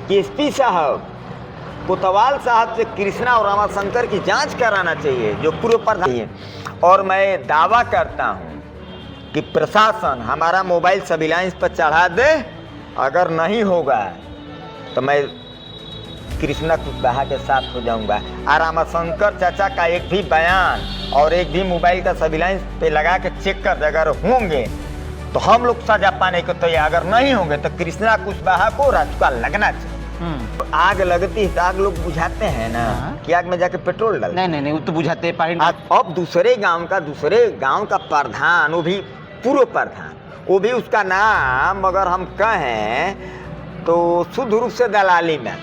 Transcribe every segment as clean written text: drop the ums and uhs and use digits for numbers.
कि एसपी साहब कोतवाल साहब से कृष्णा और रामाशंकर की जांच कराना चाहिए, जो पूर्व प्रधान है। और मैं दावा करता हूं कि प्रशासन हमारा मोबाइल सर्विलांस पर चढ़ा दे, अगर नहीं होगा तो मैं कृष्णा कुशवाहा के साथ हो जाऊंगा। और रामाशंकर चाचा का एक भी बयान और एक भी मोबाइल का सर्विलांस पे लगा के चेक कर दे, अगर होंगे तो हम लोग सजा पाने को तैयार, अगर नहीं होंगे तो कृष्णा कुशवाहा को राजकुआ लगना चाहिए। आग लगती है तो आग लोग बुझाते हैं ना, कि आग में जाके पेट्रोल डाल। नहीं वो तो बुझाते हैं पानी। अब दूसरे गांव का प्रधान, वो भी पूर्व प्रधान, वो भी उसका नाम अगर हम कहें तो शुद्ध रूप से दलाली में।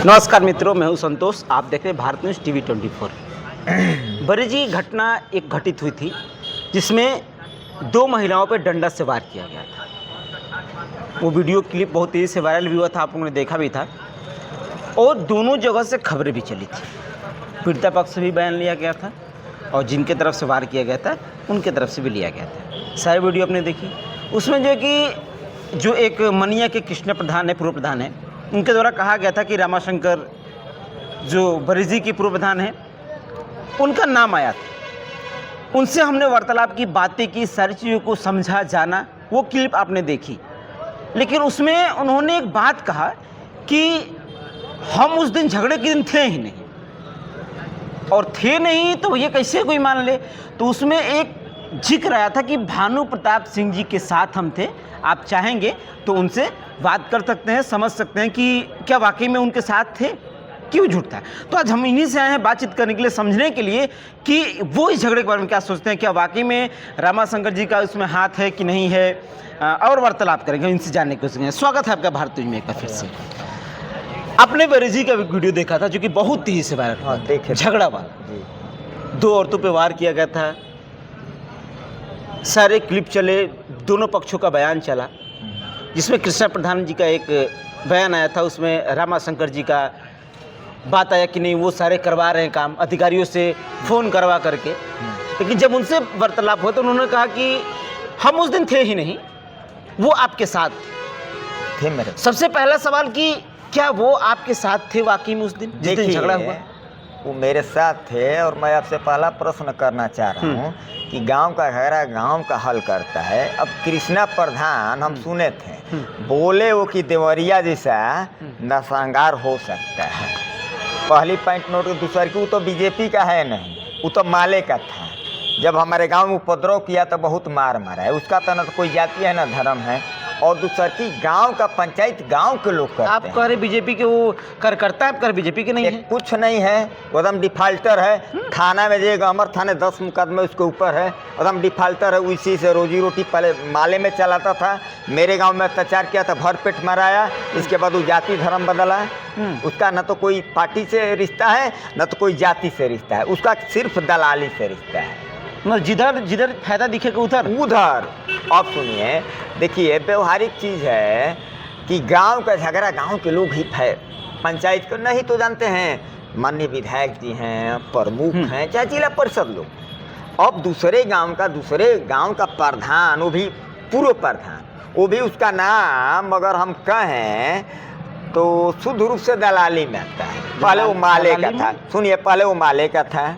नमस्कार मित्रों, मैं हूं संतोष, आप देख रहे हैं भारत न्यूज़ टीवी 24। बरेजी घटना एक घटित हुई थी जिसमें 2 महिलाओं पर डंडा से वार किया गया था। वो वीडियो क्लिप बहुत तेज़ी से वायरल भी हुआ था, आप लोगों ने देखा भी था, और दोनों जगह से खबरें भी चली थी। पीड़िता पक्ष से भी बयान लिया गया था और जिनके तरफ से वार किया गया था उनके तरफ से भी लिया गया था। सारी वीडियो आपने देखी। उसमें जो एक मनिया के कृष्ण प्रधान है, पूर्व प्रधान है, उनके द्वारा कहा गया था कि रामाशंकर जो बरेजी के पूर्व प्रधान हैं उनका नाम आया था। उनसे हमने वार्तालाप की, बातें की, सारी चीज़ों को समझा, जाना। वो क्लिप आपने देखी, लेकिन उसमें उन्होंने एक बात कहा कि हम उस दिन झगड़े के दिन थे ही नहीं, और थे नहीं तो ये कैसे कोई मान ले। तो उसमें एक जिक्र आया था कि भानु प्रताप सिंह जी के साथ हम थे, आप चाहेंगे तो उनसे बात कर सकते हैं, समझ सकते हैं कि क्या वाकई में उनके साथ थे, क्यों झूठ था। तो आज हम इन्हीं से आए हैं बातचीत करने के लिए, समझने के लिए कि वो इस झगड़े के बारे में क्या सोचते हैं, क्या वाकई में रामाशंकर जी का उसमें हाथ है कि नहीं है, और वार्तालाप करेंगे, इनसे जानने की कोशिश करेंगे। स्वागत है आपका भारत न्यूज़ में एक बार फिर से। आपने बरेजी का वीडियो देखा था जो कि बहुत तेजी से वायरल हुआ, देखे झगड़ा वाला। 2 औरतों पे वार किया गया था, सारे क्लिप चले, दोनों पक्षों का बयान चला, जिसमें कृष्णा प्रधान जी का एक बयान आया था। उसमें रामाशंकर जी का बात आया कि नहीं वो सारे करवा रहे हैं काम, अधिकारियों से फ़ोन करवा करके। लेकिन जब उनसे वार्तालाप हुआ तो उन्होंने कहा कि हम उस दिन थे ही नहीं, वो आपके साथ थे। मेरे सबसे पहला सवाल कि क्या वो आपके साथ थे वाकई में उस दिन जिस दिन झगड़ा हुआ? वो मेरे साथ थे, और मैं आपसे पहला प्रश्न करना चाह रहा हूँ कि गांव का घरा गांव का हल करता है। अब कृष्णा प्रधान हम सुने थे, बोले वो कि देवरिया जैसा नरसंहार हो सकता है। पहली पॉइंट नोट, दूसरा कि वो तो बीजेपी का है नहीं, वो तो माले का था। जब हमारे गांव में उपद्रव किया तो बहुत मार मारा है, उसका तो न तो कोई जाति है ना धर्म है। और दूसरा कि गांव का पंचायत गांव के लोग करते आप कह रहे बीजेपी के वो करता है, आप कह रहे बीजेपी के नहीं है? कुछ नहीं है, एकदम डिफाल्टर है। थाना में जाइएगा, अमर थाने 10 मुकदमे उसके ऊपर है, एकदम डिफाल्टर है। उसी से रोजी रोटी पहले माले में चलाता था, मेरे गांव में अत्याचार किया था, भरपेट मराया। इसके बाद वो जाति धर्म बदला। उसका न तो कोई पार्टी से रिश्ता है, न तो कोई जाति से रिश्ता है, उसका सिर्फ दलाली से रिश्ता है। जिधर फायदा दिखेगा उधर। अब सुनिए, देखिए व्यवहारिक चीज़ है कि गांव का झगड़ा गांव के लोग ही पंचायत को नहीं तो जानते हैं, माननीय विधायक जी हैं, प्रमुख हैं, चाहे जिला परिषद लोग। अब दूसरे गांव का प्रधान, वो भी पूर्व प्रधान, वो भी उसका नाम अगर हम कहें तो शुद्ध रूप से दलाली में आता है। पहले वो माले का था, सुनिए, पहले वो माले का था।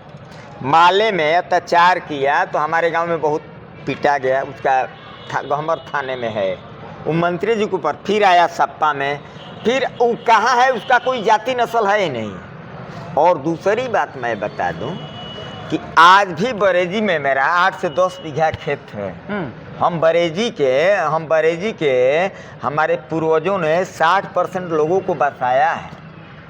माले में अत्याचार किया तो हमारे गांव में बहुत पीटा गया, उसका गहमर थाने में है। वो मंत्री जी के ऊपर फिर आया सप्पा में, फिर वो कहाँ है, उसका कोई जाति नस्ल है ही नहीं। और दूसरी बात मैं बता दूं कि आज भी बरेजी में मेरा 8 से 10 बीघा खेत है। हम बरेजी के हमारे पूर्वजों ने 60% लोगों को बसाया है।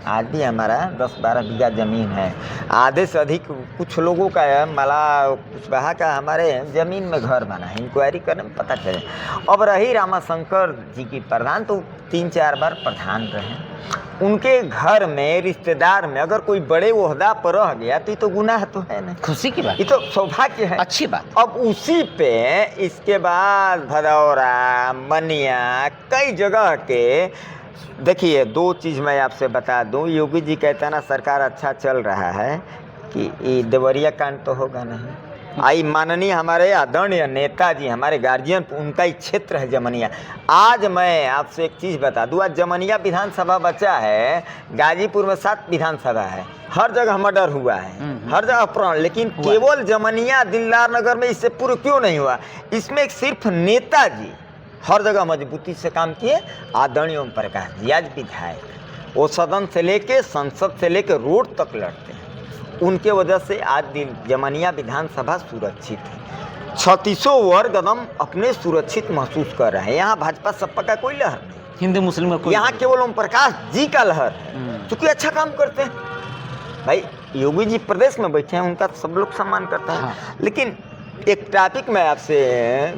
आज भी हमारा 10-12 बीघा ज़मीन है। आधे से अधिक कुछ लोगों का है, मला कुशवाहा का हमारे ज़मीन में घर बना है, इंक्वायरी करने में पता चले। अब रही रामाशंकर जी की प्रधान, तो 3-4 बार प्रधान रहे। उनके घर में, रिश्तेदार में अगर कोई बड़े ओहदा पर रह गया तो ये तो गुनाह तो है ना, खुशी की बात, ये तो सौभाग्य है, अच्छी बात। अब उसी पे इसके बाद भदौरा, मनिया, कई जगह के। देखिए 2 चीज़ मैं आपसे बता दूं, योगी जी कहता ना सरकार अच्छा चल रहा है, कि ये देवरिया कांड तो होगा नहीं, आई माननीय हमारे आदरणीय नेताजी, हमारे गार्जियन, उनका ही क्षेत्र है जमनिया। आज मैं आपसे एक चीज़ बता दूँ, आज जमनिया विधानसभा बचा है, गाजीपुर में 7 विधानसभा है, हर जगह मर्डर हुआ है, हर जगह अपहरण, लेकिन केवल जमनिया दिलदार नगर में इससे पूर्व क्यों नहीं हुआ? इसमें सिर्फ नेताजी हर जगह मजबूती से काम किए। आदरणीय ओम प्रकाश जी आज विधायक, वो सदन से लेके संसद से लेके रोड तक लड़ते हैं, उनके वजह से आज जमनिया विधानसभा सुरक्षित है। 36 वर्ग एकदम अपने सुरक्षित महसूस कर रहे हैं। यहाँ भाजपा सपा का कोई लहर नहीं, हिंदू मुस्लिम का कोई, यहाँ केवल ओम प्रकाश जी का लहर है, क्योंकि अच्छा काम करते हैं। भाई योगी जी प्रदेश में बैठे हैं, उनका सब लोग सम्मान करता है। हाँ। लेकिन एक टॉपिक में आपसे,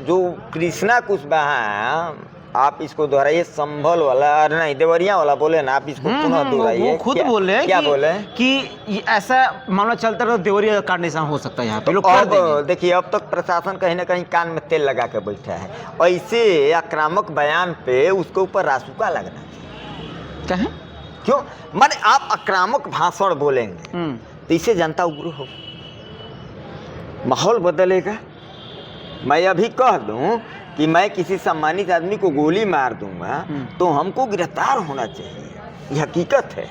जो कृष्णा कुशवाहा, आप इसको दोहराइए, संभल वाला, अरे नहीं देवरिया वाला बोले ना, आप इसको पुनः दोहराइए। वो खुद बोले हैं क्या कि, बोले कि ये ऐसा मामला चलता रहा तो देवरिया कांड निशान हो सकता है यहाँ पे, लोग तो कर अब देंगे। देखिए, अब तक प्रशासन कहीं ना कहीं कान में तेल लगा के बैठा है। ऐसे आक्रामक बयान पे उसके ऊपर रासुका लगना चाहिए। क्या है? क्यों? माने आप आक्रामक भाषण बोलेंगे तो इससे जनता उग्र हो, माहौल बदलेगा। मैं अभी कह दूं कि मैं किसी सम्मानित आदमी को गोली मार दूंगा तो हमको गिरफ्तार होना चाहिए, ये हकीकत है।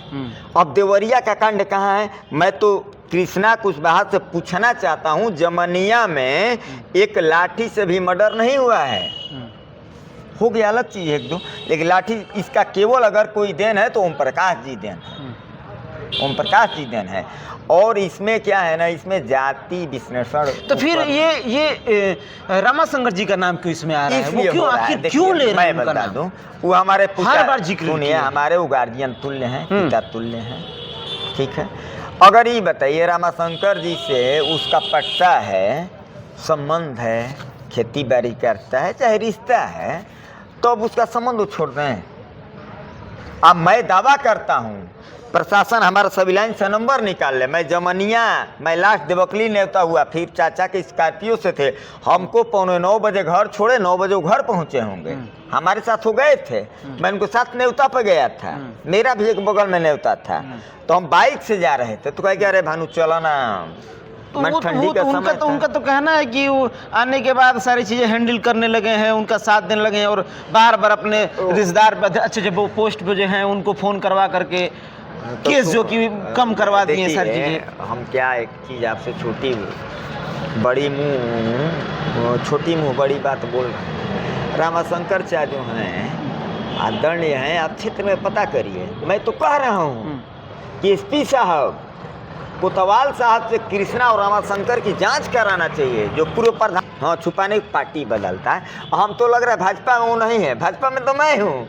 अब देवरिया का कांड कहाँ है? मैं तो कृष्णा कुशवाहा से पूछना चाहता हूँ, जमनिया में एक लाठी से भी मर्डर नहीं हुआ है, हो गया अलग चीज़ है एक दो, लेकिन लाठी इसका केवल अगर कोई देन है तो ओम प्रकाश जी देन है, ओम प्रकाश जी देन है। और इसमें क्या है ना, इसमें जाति विश्लेषण, तो फिर ये रामाशंकर जी का नाम क्यों इसमें आ रहा है? वो क्यों, आखिर क्यों ले रहे हैं? मैं बता दूं, वो हमारे हर बार जिक्र सुनिए, हमारे वो गार्जियन तुल्य हैं, पिता तुल्य हैं, ठीक है। अगर ये बताइए रामाशंकर जी से उसका पट्टा है, संबंध है, खेती बाड़ी करता है, चाहे रिश्ता है, तो अब उसका संबंध छोड़ दें। अब मैं दावा करता हूँ प्रशासन हमारा सभी लाइन से नंबर निकाल ले, मैं जमनिया, मैं लास्ट देवकली नेवता हुआ, फिर चाचा के स्कॉर्पियो से थे, हमको 8:45 बजे घर छोड़े, 9 बजे वो घर पहुँचे होंगे, हमारे साथ हो गए थे, मैं उनको साथ नेवता पे गया था, मेरा भी एक बगल में नेवता था, तो हम बाइक से जा रहे थे, तो कह गया अरे भानु चलो ना, ठंडी का समय था। उनका तो कहना है कि वो आने के बाद सारी चीज़ें हैंडल करने लगे हैं, उनका साथ देने लगे हैं, और बार बार अपने रिश्तेदार अच्छे जब वो पोस्ट पे जो हैं उनको फ़ोन करवा करके केस जो कि कम करवा दिए सारी चीज़ें। हम क्या एक चीज़ आपसे छोटी बड़ी मुँह, छोटी मुँह बड़ी बात बोल रहे हैं। रामाशंकर चा जो हैं आदरणीय हैं, आप क्षेत्र में पता करिए। मैं तो कह रहा हूँ कि एसपी साहब कोतवाल साहब से कृष्णा और रामाशंकर की जांच कराना चाहिए, जो पूर्व प्रधान, हाँ, छुपाने की पार्टी बदलता है। हम तो लग रहा है भाजपा में वो नहीं है, भाजपा में तो मैं हूँ,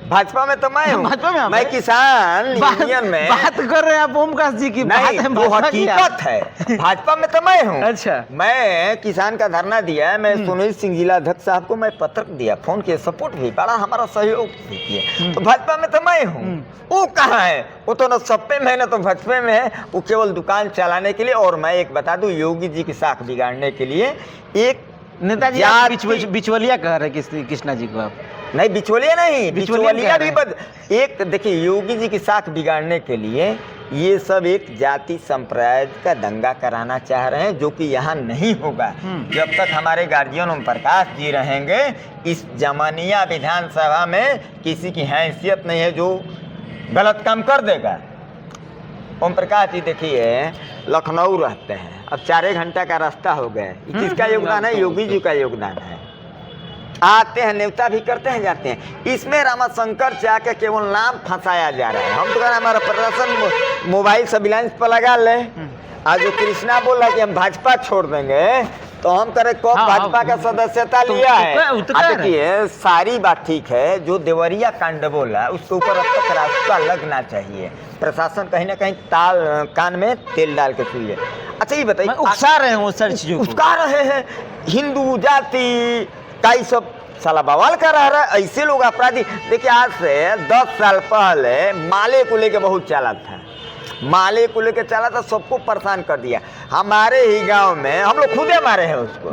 भाजपा में तो मैं हूँ, भाजपा में मैं किसान यूनियन में बात कर रहे हैं आप ओम प्रकाश जी की, नहीं, वो हकीकत है, भाजपा में तो मैं हूँ। अच्छा, मैं किसान का धरना दिया है, मैं सुनील सिंह जिला अध्यक्ष साहब को मैं पत्र दिया, फोन किया, सपोर्ट भी बड़ा हमारा सहयोग भी किया, तो भाजपा में तो मैं हूँ। वो कहाँ है? वो तो न सपे में है न तो भाजपा में है, वो केवल दुकान चलाने के लिए। और मैं एक बता दूं, योगी जी की साख बिगाड़ने के लिए एक नेताजी बिचवलिया कह रहे हैं कृष्णा जी को आप? नहीं, बिचौलिया नहीं, बिचौलिया भी एक देखिए, योगी जी की साख बिगाड़ने के लिए ये सब एक जाति संप्रदाय का दंगा कराना चाह रहे हैं, जो कि यहाँ नहीं होगा। जब तक हमारे गार्जियन ओम प्रकाश जी रहेंगे, इस जमनिया विधानसभा में किसी की हैसियत नहीं है जो गलत काम कर देगा। ओम प्रकाश जी देखिए लखनऊ रहते हैं, अब 4 घंटा का रास्ता हो गया, किसका योगदान है? योगी जी का योगदान है। आते हैं, नेवता भी करते हैं, जाते हैं। इसमें रामाशंकर चा के केवल नाम फंसाया जा रहा है। हम तो कह रहे हैं हमारा प्रशासन मोबाइल सर्विलांस पर लगा ले। आज जो कृष्णा बोला कि हम भाजपा छोड़ देंगे, तो हम करें कब भाजपा का सदस्यता लिया है। देखिए सारी बात ठीक है, जो देवरिया कांड बोला उसके ऊपर अब तक रास्ता लगना चाहिए। प्रशासन कहीं ना कहीं कान में तेल डाल के सुइए। अच्छा ये बताइए, उकसा रहे हैं वो सारी चीजों को, उकसा रहे हैं, हिंदू जाति का ये सब साला बवाल कर रहा है। ऐसे लोग अपराधी, देखिए आज से 10 साल पहले माले को लेके बहुत चला था, माले को लेके चला था, सबको परेशान कर दिया। हमारे ही गांव में हम लोग खुदे मारे हैं उसको,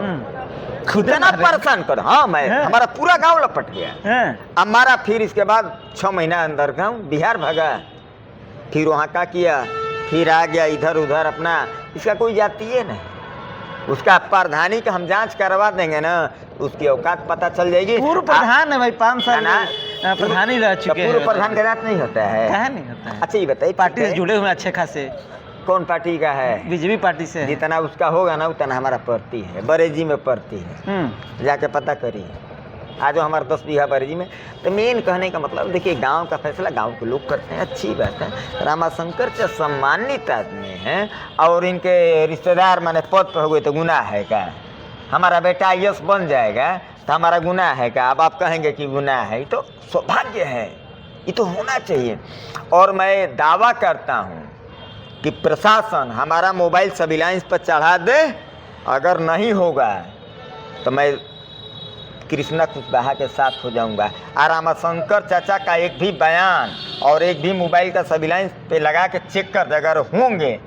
खुदे ना परेशान कर। हाँ, मैं हमारा पूरा गांव लपट गया हमारा। फिर इसके बाद 6 महीना अंदर गाँव बिहार भागा, फिर वहाँ का किया, फिर आ गया इधर उधर अपना। इसका कोई जाति है नहीं, उसका प्रधानी का हम जांच करवा देंगे ना, उसकी औकात पता चल जाएगी। पूर्व प्रधान है भाई, 5 साल प्रधान ही रह चुके हैं। पूर्व प्रधान का जांच नहीं होता है? कहाँ नहीं होता है। अच्छा ये बताइए, पार्टी से जुड़े हुए हैं अच्छे खासे। कौन पार्टी का है? बीजेपी पार्टी से है। जितना उसका होगा ना उतना हमारा पड़ती है, बरेजी में पड़ती है, जाके पता करिए। आज हमारा 10 बीघा बरेजी में। तो मेन कहने का मतलब देखिए, गांव का फैसला गांव के लोग करते हैं, अच्छी बात है। रामाशंकर से सम्मानित आदमी हैं और इनके रिश्तेदार माने पद पर हो गए तो गुनाह है क्या? हमारा बेटा IAS बन जाएगा तो हमारा गुनाह है क्या? अब आप कहेंगे कि गुनाह है, ये तो सौभाग्य है, ये तो होना चाहिए। और मैं दावा करता हूँ कि प्रशासन हमारा मोबाइल सर्विलांस पर चढ़ा दे, अगर नहीं होगा तो मैं कृष्णा कुशवाहा के साथ हो जाऊंगा। और रामाशंकर चाचा का एक भी बयान और एक भी मोबाइल का सर्विलांस पे लगा के चेक कर दे, अगर होंगे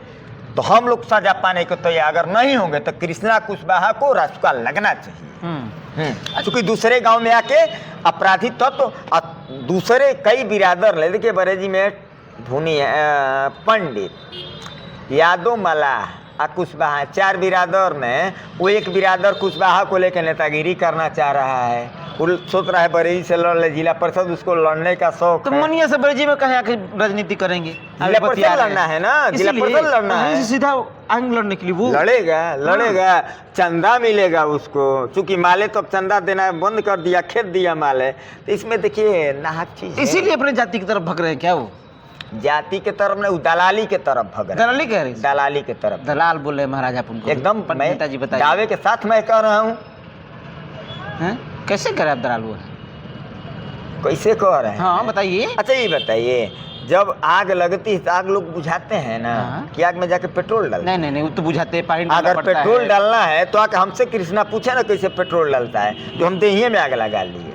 तो हम लोग सजा पाने को तैयार, अगर नहीं होंगे तो कृष्णा कुशवाहा को रास्ता लगना चाहिए। क्योंकि दूसरे गांव में आके अपराधी तत्व तो दूसरे कई बिरादर ले, देखिए बरेजी में धुनी पंडित, यादव, मलाह, कुशवाहा, 4 बिरादर में वो एक बिरादर कुशवाहा को लेकर नेतागिरी करना चाह रहा है। वो सोच रहा है बरेली से लड़ ले, जिला परिषद उसको लड़ने का शौक तो है। मनिया से बरेली में कहे आके राजनीति करेंगे? जिला परिषद लड़ना है ना, जिला परिषद लड़ना है, सीधा आएंगे लड़ने के लिए। वो लड़ेगा, चंदा मिलेगा उसको, चूंकि माले तो अब चंदा देना बंद कर दिया, खेत दिया माले। तो इसमें देखिए नाहक चीज, इसीलिए अपने जाति की तरफ भग रहे हैं क्या? वो जाति के तरफ नहीं, दलाली के तरफ भग रहे। दलाली कह रही? दलाली के तरफ, दलाल बोले महाराज आप उनको एकदम। नेताजी बताइए, दावे के साथ मैं कह रहा हूँ। कैसे करें आप दलाल? वो कैसे कह रहे हैं? हाँ बताइए। अच्छा ये बताइए, जब आग लगती है तो आग लोग बुझाते हैं ना, कि आग में जाके पेट्रोल डाल? नहीं, वो तो बुझाते हैं, पानी अगर पेट्रोल डालना है तो आके हमसे कृष्णा पूछे ना कैसे पेट्रोल डालता है, जो हम देहिए में आग लगा लिए।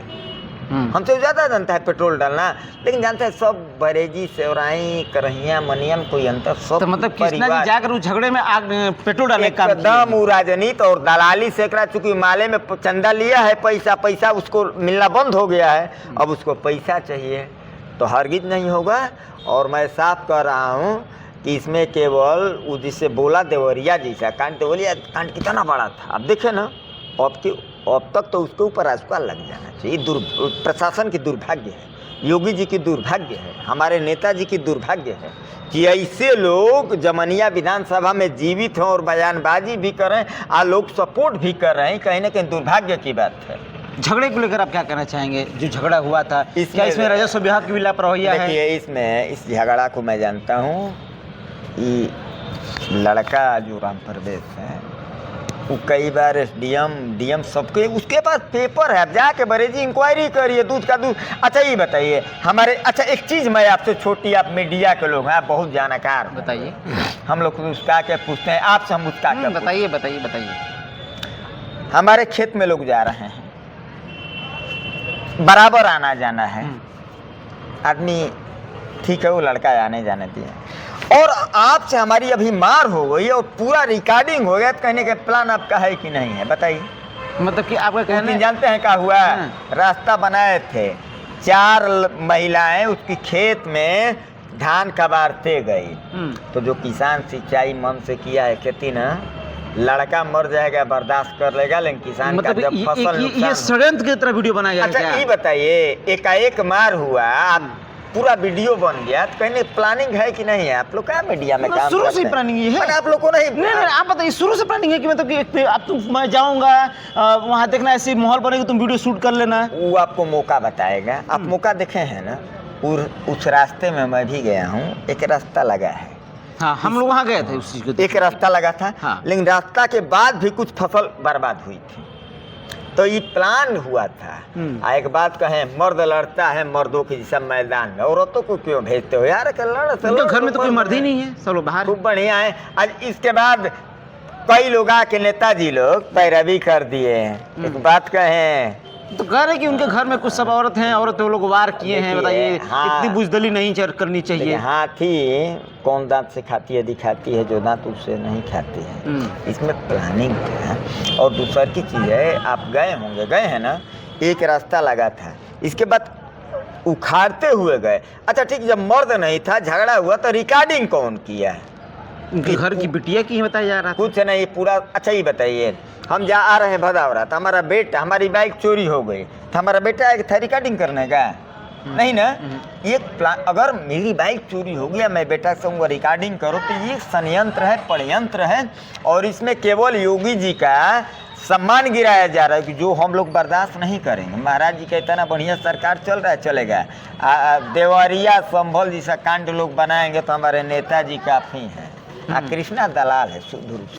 हमसे ज़्यादा जानता है पेट्रोल डालना, लेकिन जानते हैं सब बरेजी, सेवराई, करहिया, मनियम, कोई अंतर सब। तो मतलब कृष्णा जी जाकर उस झगड़े में आग पेट्रोल डालने का एकदम राजनीति और दलाली से, चूंकि माले में चंदा लिया है, पैसा उसको मिलना बंद हो गया है, अब उसको पैसा चाहिए तो हरगिज नहीं होगा। और मैं साफ कह रहा हूँ कि इसमें केवल वो जिससे बोला देवरिया जैसा कांड, देवरिया कांड कितना बड़ा था, अब देखे ना, अब तक तो उसके ऊपर अस्पताल लग जाना चाहिए। प्रशासन की दुर्भाग्य है, योगी जी की दुर्भाग्य है, हमारे नेताजी की दुर्भाग्य है कि ऐसे लोग जमनिया विधानसभा में जीवित हों और बयानबाजी भी करें, लोग सपोर्ट भी कर रहे हैं, कहीं ना कहीं दुर्भाग्य की बात है। झगड़े को लेकर आप क्या कहना चाहेंगे? जो झगड़ा हुआ था, क्या इसमें राजस्व विभाग की भी लापरवाही है? देखिए, इसमें इस झगड़ा को मैं जानता हूँ कि लड़का जो राम प्रवेश है वो कई बार SDM, DM सबके उसके पास पेपर है, आप जाके बरेजी इंक्वायरी करिए, दूध का दूध। अच्छा ये बताइए हमारे, अच्छा एक चीज़ मैं आपसे छोटी, आप मीडिया के लोग हैं, बहुत जानकार, बताइए। हम लोग उसका क्या पूछते हैं, आपसे हम उसका क्या? बताइए। हमारे खेत में लोग जा रहे हैं, बराबर आना जाना है, आदमी ठीक है, वो लड़का आने जाने दिए, और आपसे हमारी अभी मार हो गई और पूरा रिकॉर्डिंग हो गया, तो कहने का प्लान आपका है कि नहीं है? बताइए। मतलब कि आपका कहने, जानते हैं क्या हुआ? रास्ता बनाए थे, 4 महिलाएं उसकी खेत में धान कबारते गई, तो जो किसान सिंचाई मन से किया है खेती ना, लड़का मर जाएगा बर्दाश्त कर लेगा, लेकिन किसान मतलब का जब फसल ये षड्यंत्र की तरह वीडियो बनाया गया। अच्छा ये बताइए, एकाएक मार हुआ, पूरा वीडियो बन गया, तो कहने प्लानिंग है कि नहीं है? आप लोग क्या मीडिया में काम शुरू से प्लानिंग ये है? आप लोग को नहीं, आप बताइए, शुरू से प्लानिंग है कि मतलब कि अब मैं जाऊंगा वहाँ देखना, ऐसे माहौल बनेगा, तुम वीडियो शूट कर लेना? वो आपको मौका बताएगा, आप मौका देखे हैं ना, उस रास्ते में मैं भी गया हूँ, एक रास्ता लगा है। हाँ, हम लोग वहाँ गए थे, उस चीज को एक रास्ता लगा था। हाँ। लेकिन रास्ता के बाद भी कुछ फसल बर्बाद हुई थी, तो ये प्लान हुआ था। एक बात कहें, मर्द लड़ता है मर्दों के जैसा मैदान में, औरतों को क्यों भेजते हो यार? घर में तो कोई मर्द ही नहीं है, सब लोग बाहर। खूब बढ़िया है। आज इसके बाद कई लोग आके नेताजी लोग पैरवी कर दिए हैं। एक बात कहें तो कह रहे कि उनके घर में कुछ सब औरत हैं, औरत वो लोग वार किए हैं, बताइए। हाँ, इतनी बुजदली नहीं करनी चाहिए। हाथी कौन दांत से खाती है? दिखाती है जो दांत उससे नहीं खाती है। इसमें प्लानिंग है। और दूसरी की चीज़ है, आप गए हैं ना, एक रास्ता लगा था, इसके बाद उखाड़ते हुए गए। अच्छा ठीक, जब मर्द नहीं था, झगड़ा हुआ, तो रिकॉर्डिंग कौन किया है? उनके घर की बिटिया की बताया जा रहा था। कुछ नहीं पूरा। अच्छा ये बताइए, हम जा आ रहे हैं भदावरा तो हमारा बेटा, हमारी बाइक चोरी हो गई तो हमारा बेटा आएगा था रिकॉर्डिंग करने का? नहीं ना। एक प्लान, अगर मेरी बाइक चोरी हो गया, मैं बेटा से कहूँगा रिकॉर्डिंग करो, तो ये षड्यंत्र है, षड्यंत्र है। और इसमें केवल योगी जी का सम्मान गिराया जा रहा है कि जो हम लोग बर्दाश्त नहीं करेंगे। महाराज जी का इतना बढ़िया सरकार चल रहा है, चलेगा। देवरिया संभल जैसा कांड लोग बनाएंगे तो हमारे नेताजी काफ़ी हैं। कृष्णा दलाल है शुद्ध रूप से।